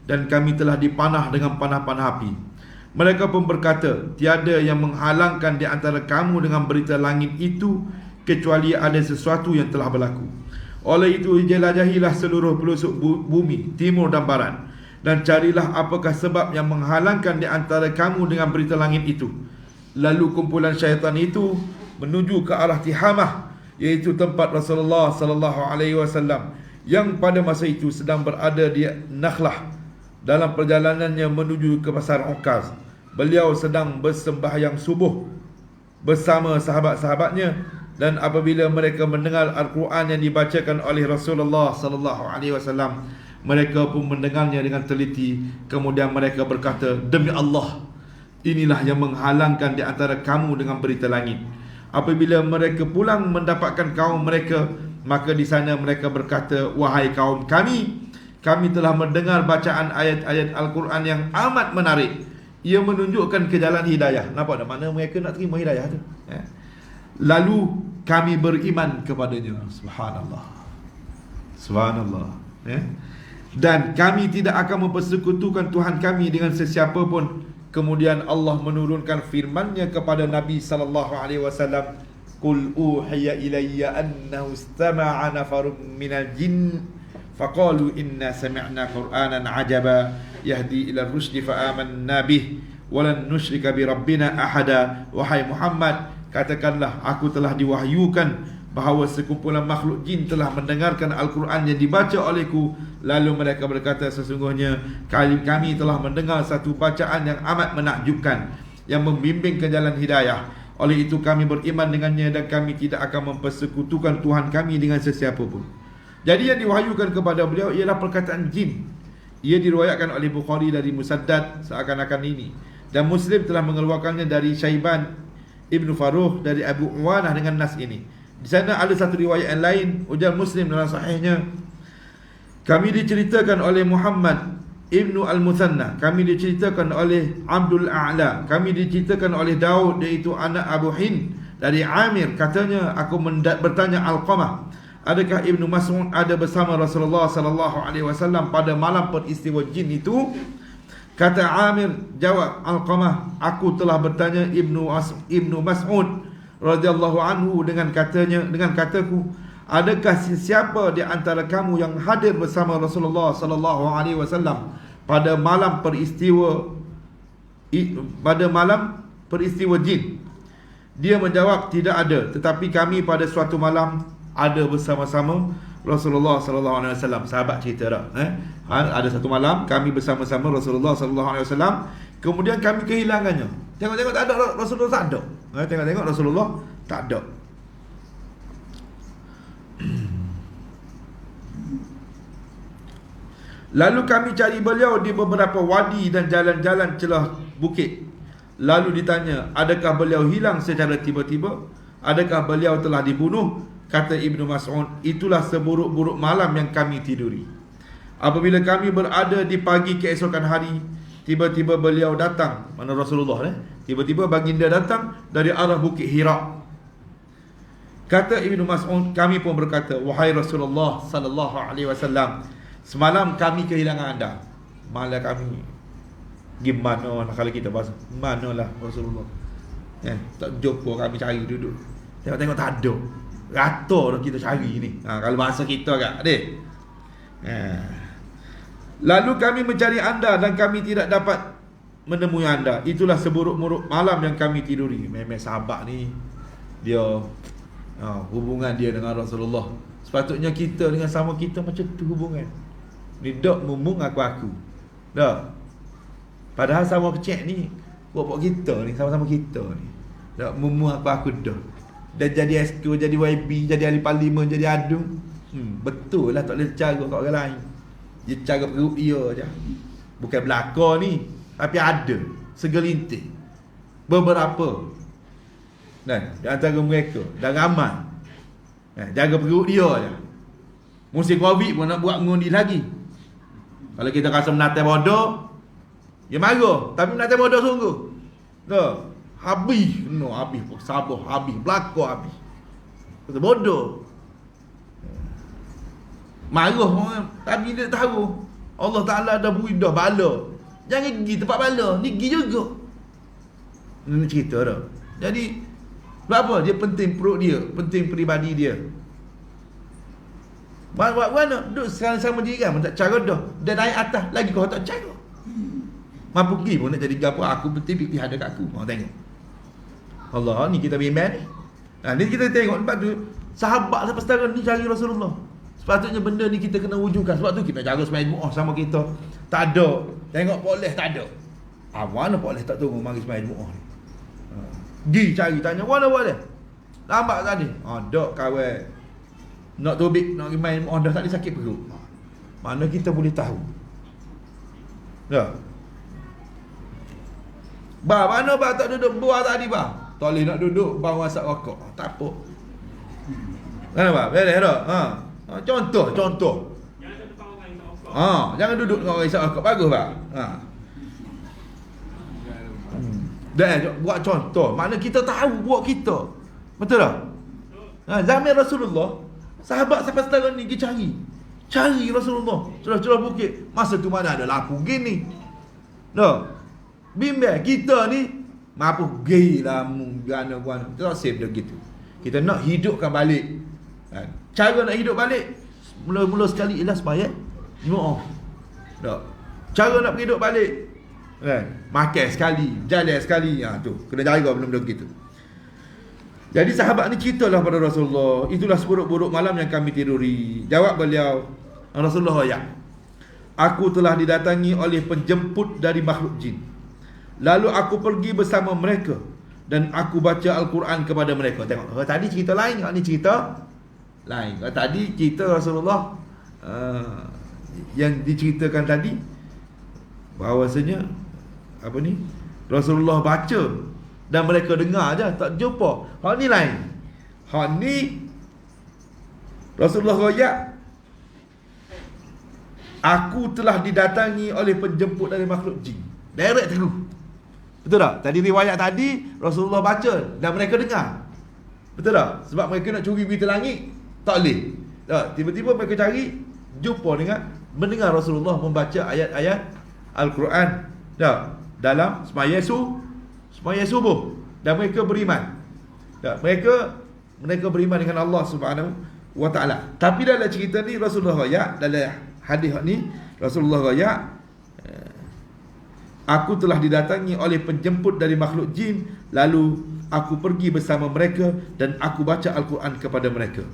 Speaker 2: dan kami telah dipanah dengan panah-panah api. Mereka pun berkata, tiada yang menghalangkan di antara kamu dengan berita langit itu kecuali ada sesuatu yang telah berlaku. Oleh itu jelajahilah seluruh pelosok bumi, timur dan barat, dan carilah apakah sebab yang menghalangkan di antara kamu dengan berita langit itu. Lalu kumpulan syaitan itu menuju ke arah Tihamah, iaitu tempat Rasulullah sallallahu alaihi wasallam yang pada masa itu sedang berada di Nakhlah. Dalam perjalanannya menuju ke pasar Uqas, beliau sedang bersembahyang subuh bersama sahabat-sahabatnya, dan apabila mereka mendengar Al-Quran yang dibacakan oleh Rasulullah sallallahu alaihi wasallam, mereka pun mendengarnya dengan teliti. Kemudian mereka berkata, demi Allah, inilah yang menghalangkan di antara kamu dengan berita langit. Apabila mereka pulang mendapatkan kaum mereka, maka di sana mereka berkata, wahai kaum kami telah mendengar bacaan ayat-ayat Al-Quran yang amat menarik. Ia menunjukkan ke jalan hidayah. Nampak tak? Mana mereka nak terima hidayah tu? Lalu kami beriman kepadanya. Subhanallah. Dan kami tidak akan mempersekutukan Tuhan kami dengan sesiapa pun. Kemudian Allah menurunkan firman-Nya kepada Nabi sallallahu alaihi wasallam, qul uhiya ilayya annahu istama'a nafarun minal jinn faqalu inna sami'na qur'anan ajaba yahdi ila ar-rusydi fa amanna bih wa lan nusyrika bi rabbina ahada. Wahai Muhammad, katakanlah, aku telah diwahyukan bahawa sekumpulan makhluk jin telah mendengarkan Al-Quran yang dibaca olehku. Lalu mereka berkata, sesungguhnya kami telah mendengar satu bacaan yang amat menakjubkan, yang membimbing ke jalan hidayah. Oleh itu kami beriman dengannya dan kami tidak akan mempersekutukan Tuhan kami dengan sesiapa pun. Jadi yang diwahyukan kepada beliau ialah perkataan jin. Ia diriwayatkan oleh Bukhari dari Musaddad seakan-akan ini, dan Muslim telah mengeluarkannya dari Syaiban Ibnu Faruh dari Abu Uwanah dengan nas ini. Di sana ada satu riwayat yang lain, ujar Muslim dalam sahihnya, kami diceritakan oleh Muhammad Ibnu Al-Muthanna, kami diceritakan oleh Abdul A'la, kami diceritakan oleh Daud, iaitu anak Abu Hind dari Amir, katanya, aku bertanya Alqamah, adakah Ibnu Mas'ud ada bersama Rasulullah sallallahu alaihi wasallam pada malam peristiwa jin itu? Kata Amir, jawab Alqamah, aku telah bertanya Ibnu Mas'ud radhiyallahu anhu dengan kataku, adakah sesiapa di antara kamu yang hadir bersama Rasulullah sallallahu alaihi wasallam pada malam peristiwa, pada malam peristiwa jin? Dia menjawab, tidak ada, tetapi kami pada suatu malam ada bersama-sama Rasulullah sallallahu alaihi wasallam. Sahabat cerita dah, ada satu malam kami bersama-sama Rasulullah sallallahu alaihi wasallam, kemudian kami kehilangannya. Tengok-tengok tak ada, Rasulullah tak ada. Tengok-tengok Rasulullah tak ada. Lalu kami cari beliau di beberapa wadi dan jalan-jalan celah bukit. Lalu ditanya, adakah beliau hilang secara tiba-tiba? Adakah beliau telah dibunuh? Kata Ibnu Mas'ud, itulah seburuk-buruk malam yang kami tiduri. Apabila kami berada di pagi keesokan hari, tiba-tiba beliau datang. Mana Rasulullah tiba-tiba baginda datang dari arah bukit Hira. Kata Ibnu Mas'ud, kami pun berkata, wahai Rasulullah sallallahu alaihi wasallam, semalam kami kehilangan anda. Malah kami gimana lah kalau kita bahasa, manalah Rasulullah. Tak jumpa, kami cari duduk. Tengok-tengok tak ada. Rata dah kita cari ni. Kalau bahasa kita agak adik. Lalu kami mencari anda dan kami tidak dapat menemui anda. Itulah seburuk-buruk malam yang kami tiduri. Memang sahabat ni, dia hubungan dia dengan Rasulullah, sepatutnya kita dengan sama kita macam tu hubungan. Ni dok mumung aku. Dah. Padahal sama kecil ni, buat kita ni, sama-sama kita ni. Dok mumung aku dah. Dan jadi SQ, jadi YB, jadi ahli parlimen, jadi adung. Betul lah, tak boleh cara kat orang lain. Dia cara perut dia je. Bukan belakang ni, tapi ada segelintir, beberapa di antara mereka dah ramai. Jaga perut dia je. Musim Covid pun nak buat mengundi lagi. Kalau kita rasa menatai bodoh, dia marah. Tapi menatai bodoh sungguh. Habis. Habis. Sabar. Habis. Belakang habis. Kata bodoh. Marah orang. Tapi dia tahu Allah Ta'ala dah beri dah bala. Jangan pergi tempat bala. Ni pergi juga. Ini cerita dah. Jadi sebab apa? Dia penting perut dia, penting peribadi dia. Mana? Duduk sama jiran pun tak cara dah. Dia naik atas lagi kau tak cara. Mampu pergi pun nak jadi gapo, aku penting pergi hadap kat aku. Mau tengok. Allah ni kita bimbang ni. Ni kita tengok tempat tu sahabat sampai sekarang ni cari Rasulullah. Sepatutnya benda ni kita kena wujudkan. Sebab tu kita jaga sembahyang Jumaat sama kita. Tak ada. Tengok boleh tak ada. Mana boleh tak tunggu mari sembahyang Jumaat ni. Gi cari tanya mana boleh. Lambat tadi. Dok kawan. Nak tubik, nak main dah tak ada sakit perut. Mana kita boleh tahu. Dah. Mana tak duduk buah tadi tak boleh nak duduk bau asap rokok. Tak apa. Mana boleh dah. Contoh. Jangan duduk dengan orang isap rokok. Bagus Dah buat contoh. Makna kita tahu buat kita. Betul tak? Zaman Rasulullah, sahabat sampai sekarang ni pergi cari Rasulullah celah-celah bukit. Masa tu mana ada lampu gini. Dah. Bimbang kita ni mampu pergi lah gana-gana. Kita tak save dia gitu. Kita nak hidupkan balik. Cara nak hidup balik, mula-mula sekali ialah sembahyang Jumaat. Dah. Cara nak hidup balik, makan sekali, jalan sekali. Tu kena jaga benda-benda gitu. Jadi sahabat ni ceritalah pada Rasulullah, itulah seburuk-buruk malam yang kami tiduri. Jawab beliau, Rasulullah, ya, aku telah didatangi oleh penjemput dari makhluk jin. Lalu aku pergi bersama mereka dan aku baca Al-Quran kepada mereka. Tengok, tadi cerita lain, ni cerita lain. Tadi cerita Rasulullah yang diceritakan tadi, bahawasanya apa ni, Rasulullah baca dan mereka dengar aja, tak jumpa. Hak ni lain. Hak ni Rasulullah royak, aku telah didatangi oleh penjemput dari makhluk jin. Direct terus. Betul tak? Tadi riwayat tadi Rasulullah baca dan mereka dengar. Betul tak? Sebab mereka nak curi berita langit, tak boleh. Tak, tiba-tiba mereka cari, jumpa dengan mendengar Rasulullah membaca ayat-ayat Al-Quran. Tak, dalam sembahyang subuh, dan mereka beriman. Tak, mereka beriman dengan Allah Subhanahu wa taala. Tapi dalam cerita ni Rasulullah royak, dalam hadis ni Rasulullah royak, Aku telah didatangi oleh penjemput dari makhluk jin, lalu aku pergi bersama mereka dan aku baca Al-Quran kepada mereka.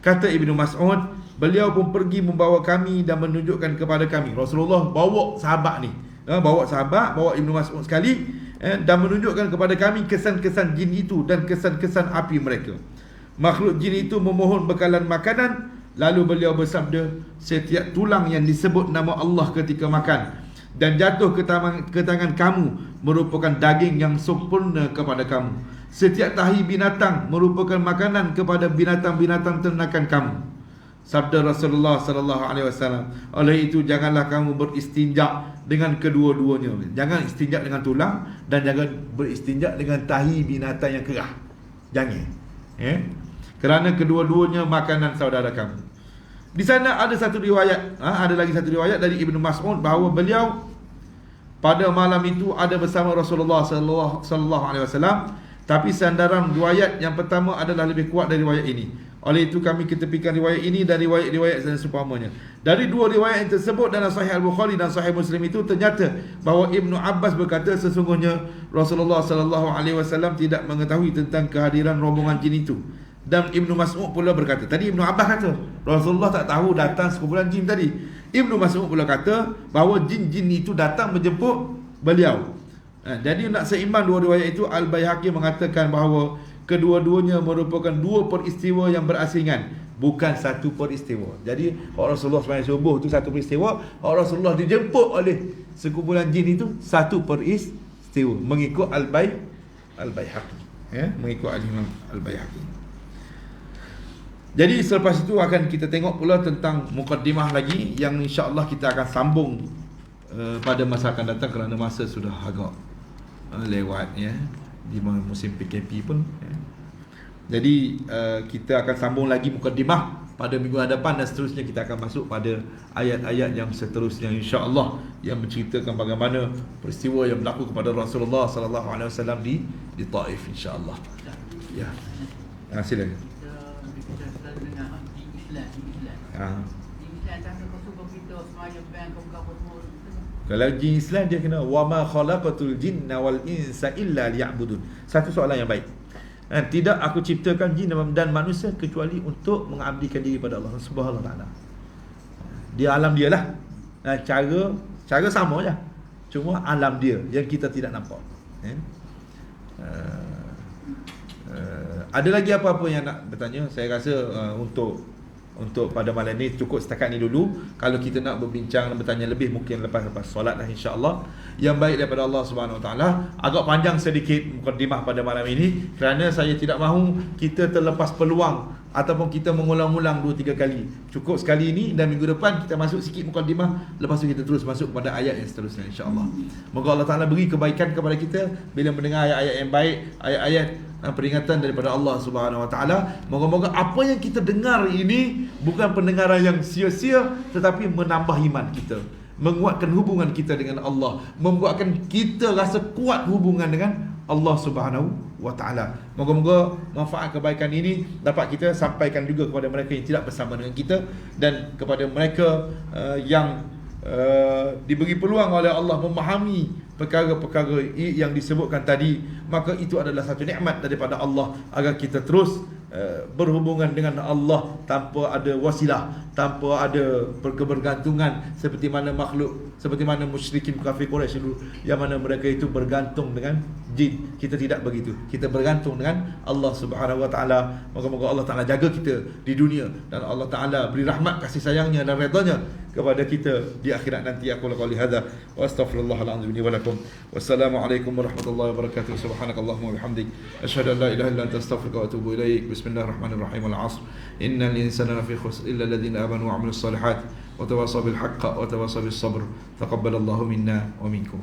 Speaker 2: Kata Ibnu Mas'ud, beliau pun pergi membawa kami dan menunjukkan kepada kami. Rasulullah bawa sahabat ni, bawa sahabat, bawa Ibnu Mas'ud sekali, dan menunjukkan kepada kami kesan-kesan jin itu dan kesan-kesan api mereka. Makhluk jin itu memohon bekalan makanan, lalu beliau bersabda, setiap tulang yang disebut nama Allah ketika makan dan jatuh ke tangan kamu merupakan daging yang sempurna kepada kamu. Setiap tahi binatang merupakan makanan kepada binatang-binatang ternakan kamu. Sabda Rasulullah sallallahu alaihi wasallam, oleh itu janganlah kamu beristinja dengan kedua-duanya. Jangan istinja dengan tulang dan jangan beristinja dengan tahi binatang yang kerah. Jangan. Kerana kedua-duanya makanan saudara kamu. Di sana ada satu riwayat, ada lagi satu riwayat dari Ibnu Mas'ud bahawa beliau pada malam itu ada bersama Rasulullah sallallahu alaihi wasallam, tapi sandaran riwayat yang pertama adalah lebih kuat dari riwayat ini. Oleh itu kami ketepikan riwayat ini dan riwayat-riwayat dan seumpamanya. Dari dua riwayat yang tersebut dalam Sahih Al-Bukhari dan Sahih Muslim itu ternyata bahawa Ibnu Abbas berkata sesungguhnya Rasulullah sallallahu alaihi wasallam tidak mengetahui tentang kehadiran rombongan jin itu. Dan Ibnu Mas'ud pula berkata, tadi Ibnu Abbas kata Rasulullah tak tahu datang sekumpulan jin tadi. Ibnu Mas'ud pula kata bahawa jin-jin itu datang menjemput beliau. Jadi nak seimbang dua riwayat itu, Al-Baihaqi mengatakan bahawa kedua-duanya merupakan dua peristiwa yang berasingan, bukan satu peristiwa. Jadi Rasulullah sembahyang subuh itu satu peristiwa, Rasulullah dijemput oleh sekumpulan jin itu satu peristiwa, mengikut Al-Baihaqi, mengikut Al-Imam Al-Baihaqi. Jadi selepas itu akan kita tengok pula tentang mukaddimah lagi yang insya-Allah kita akan sambung pada masa akan datang kerana masa sudah agak lewat di musim PKP pun. Jadi kita akan sambung lagi mukaddimah pada minggu hadapan dan seterusnya kita akan masuk pada ayat-ayat yang seterusnya insya-Allah yang menceritakan bagaimana peristiwa yang berlaku kepada Rasulullah sallallahu alaihi wasallam di Taif insya-Allah. Ya. Silakan. Kalau jin Islam dia kena wama khalaqatul jinna wal insa illa liya'budun. Satu soalan yang baik. Tidak aku ciptakan jin dan manusia kecuali untuk mengabdikan diri pada Allah Subhanahu wa taala. Dia alam dia lah. Cara sama je. Cuma alam dia yang kita tidak nampak. Ada lagi apa-apa yang nak bertanya? Saya rasa untuk pada malam ni cukup setakat ni dulu. Kalau kita nak berbincang dan bertanya lebih mungkin lepas solat lah insya-Allah. Yang baik daripada Allah Subhanahu Wa Taala. Agak panjang sedikit mukadimah pada malam ini kerana saya tidak mahu kita terlepas peluang ataupun kita mengulang-ulang 2-3 kali. Cukup sekali ini dan minggu depan kita masuk sikit mukadimah, lepas tu kita terus masuk kepada ayat yang seterusnya insya-Allah. Moga Allah Taala beri kebaikan kepada kita bila mendengar ayat-ayat yang baik, ayat-ayat peringatan daripada Allah Subhanahu Wa Taala. Moga-moga apa yang kita dengar ini bukan pendengaran yang sia-sia tetapi menambah iman kita, menguatkan hubungan kita dengan Allah, membuatkan kita rasa kuat hubungan dengan Allah Subhanahu Wa Taala. Moga-moga manfaat kebaikan ini dapat kita sampaikan juga kepada mereka yang tidak bersama dengan kita dan kepada mereka yang diberi peluang oleh Allah memahami perkara-perkara yang disebutkan tadi, maka itu adalah satu nikmat daripada Allah agar kita terus berhubungan dengan Allah tanpa ada wasilah, tanpa ada kebergantungan seperti mana makhluk, seperti mana musyrikin kafir Quraisy dulu yang mana mereka itu bergantung dengan jin. Kita tidak begitu. Kita bergantung dengan Allah Subhanahu Wa Taala. Moga-moga Allah Taala jaga kita di dunia dan Allah Taala beri rahmat kasih sayangnya dan redanya kepada kita di akhirat nanti. Aku qouli hadza wa astaghfirullahalazim li wa lakum. Wassalamualaikum warahmatullahi wabarakatuh. Subhanakallahumma wa bihamdik asyhadu an la ilaha illa anta astaghfiruka wa atubu ilaik. Bismillahirrahmanirrahim. Wal 'asr. Innal insana lafi khusr illa alladhina amanu wa 'amilus solihat wa tawassaw bil haqqi wa tawassaw bis sabr. Taqabbalallahu minna wa minkum.